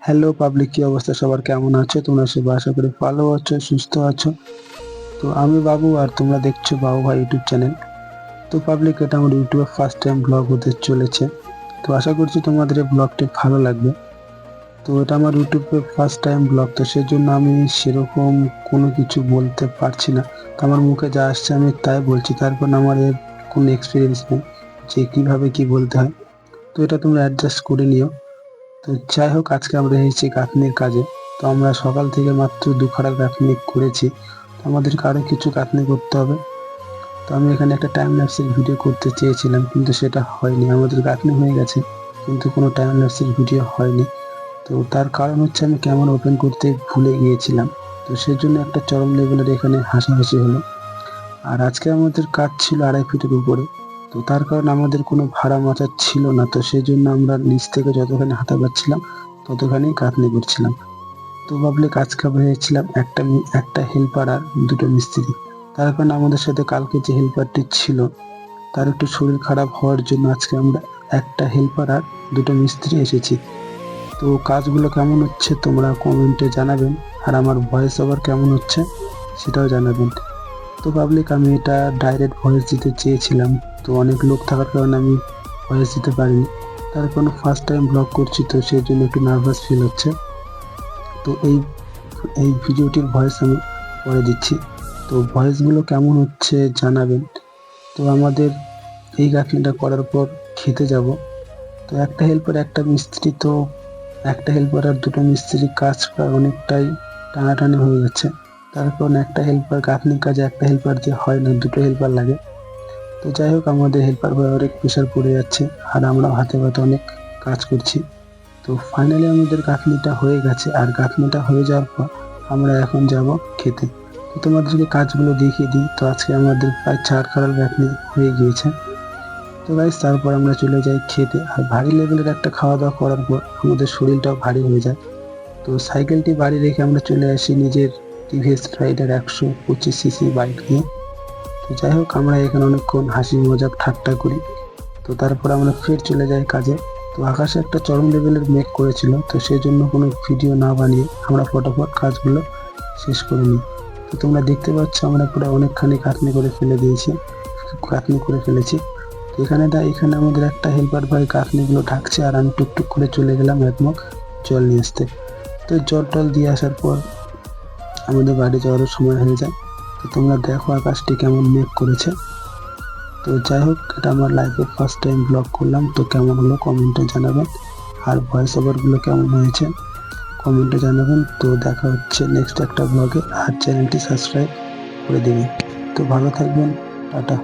Hello public, কি অবস্থা সবার? কেমন আছো তোমরা? সবাই আশা করি ভালো আছো, সুস্থ আছো। তো আমি বাবু, আর তোমরা দেখছো বাবু ভাই ইউটিউব চ্যানেল। তো পাবলিক, এটা আমার ইউটিউবে ফার্স্ট টাইম ব্লগ হতে চলেছে। তো আশা করছি তোমাদের এই ব্লগটি ভালো লাগবে। তো এটা আমার ইউটিউবে ফার্স্ট টাইম ব্লগ, তো সেজন্য আমি সেরকম কোনো কিছু বলতে পারছি না। তো আমার মুখে যা আসছে আমি তাই বলছি, তারপর আমার এর কোনো এক্সপিরিয়েন্স নেই যে কিভাবে কি বলতে হয়। তো এটা তোমরা অ্যাডজাস্ট করে নিও। তো যাই হোক, আজকে আমরা এসেছি গাঁথনির কাজে। তো আমরা সকাল থেকে মাত্র দুখানা গাঁথনি করেছি। তো আমাদেরকে আরো কিছু গাঁথনি করতে হবে। তো আমি এখানে একটা টাইম ল্যাপসের ভিডিও করতে চেয়েছিলাম, কিন্তু সেটা হয়নি। আমাদের গাঁথনি হয়ে গেছে কিন্তু কোনো টাইম ল্যাপসের ভিডিও হয়নি। তো তার কারণ হচ্ছে আমি ক্যামেরা ওপেন করতে ভুলে গিয়েছিলাম। তো সেজন্য একটা চরম লেভেলের এখানে হাসাহাসি হলো। আর আজকে আমাদের কাজ ছিল 2.5 ফিটের উপরে। তো তার কারণে আমাদের কোনো ভাড়া মাচা ছিল না, তো সেই জন্য আমরা নিচ থেকে যতখানি হাঁটা পাচ্ছিলাম ততখানি গাঁথনি করছিলাম। তো ভাবলে কাজকে হয়েছিলাম একটা হেল্পার আর দুটো মিস্ত্রি। তার কারণে আমাদের সাথে কালকে যে হেল্পারটি ছিল তার একটু শরীর খারাপ হওয়ার জন্য আজকে আমরা একটা হেল্পার আর দুটো মিস্ত্রি এসেছি। তো কাজগুলো কেমন হচ্ছে তোমরা কমেন্টে জানাবেন, আর আমার ভয়েস ওভার কেমন হচ্ছে সেটাও জানাবেন। তো পাবলিক, আমি এটা ডাইরেক্ট ভয়েস দিতে চেয়েছিলাম, তো অনেক লোক থাকার কারণে আমি ভয়েস দিতে পারিনি। তার কারণ ফার্স্ট টাইম ব্লগ করছি, তো সেই জন্য একটু নার্ভাস ফিল হচ্ছে। তো এই এই ভিডিওটির ভয়েস আমি পরে দিচ্ছি। তো ভয়েসগুলো কেমন হচ্ছে জানাবেন। তো আমাদের এই গাঁথনিটা করার পর খেতে যাব। তো একটা হেল্পার একটা মিস্ত্রি, তো একটা হেল্পার আর দুটো মিস্ত্রি কাজ প্রায় অনেকটাই টানাটানি হয়ে যাচ্ছে। তার কারণ একটা হেল্পার গাঁথনির কাজে একটা হেল্পার দিয়ে হয় না, দুটো হেল্পার লাগে। তো যাই হোক, আমাদের হেল্পার ভাই অনেক প্রেশার পড়ে যাচ্ছে, আর আমরা হাতে হাতে অনেক কাজ করছি। তো ফাইনালি আমাদের গাঁথনিটা হয়ে গেছে, আর গাঁথনিটা হয়ে যাওয়ার পর আমরা এখন যাব খেতে। তো তোমাদেরকে কাজগুলো দেখিয়ে দিই। তো আজকে আমাদের প্রায় 4 খানার গাঁথনি হয়ে গিয়েছে। তো গাইস, তারপর আমরা চলে যাই খেতে। আর ভারী লেভেলের একটা খাওয়া দাওয়া করার পর আমাদের শরীরটাও ভারী হয়ে যায়। তো সাইকেলটি বাড়ি রেখে আমরা চলে আসি নিজের টিভিএস রাইডার 125 সিসি বাইক নিয়ে। তো যাই হোক, আমরা এখানে অনেকক্ষণ হাসি মজাক ঠাট্টা করি। তো তারপর আমরা ফের চলে যাই কাজে। তো আকাশে একটা চরম লেভেলের মেঘ করেছিল, তো সেই জন্য কোনো ভিডিও না বানিয়ে আমরা ফটাফট কাজগুলো শেষ করে নিই। তো তোমরা দেখতে পাচ্ছ আমরা পুরো অনেকখানি গাঁথনি করে ফেলেছি। তো এখানে আমাদের একটা হেল্পার ভাই গাঁথনিগুলো ঢাকছে, আর আমি টুকটুক করে চলে গেলাম এক মগ জল নিয়ে আসতে। তো জল টল দিয়ে আসার পর আমাদের বাড়ি যাওয়ারও সময় হয়ে যায়। তো তোমরা দেখো আকাশটি কেমন মেঘ করেছে। তো যাই হোক, এটা আমার লাইফে ফার্স্ট টাইম ব্লগ করলাম। তো কেমন হলো কমেন্টে জানাবেন, আর ভয়েস ওভারগুলো কেমন হয়েছে কমেন্টে জানাবেন। তো দেখা হচ্ছে নেক্সট একটা ব্লগে, আর চ্যানেলটি সাবস্ক্রাইব করে দেবেন। তো ভালো থাকবেন, টাটা।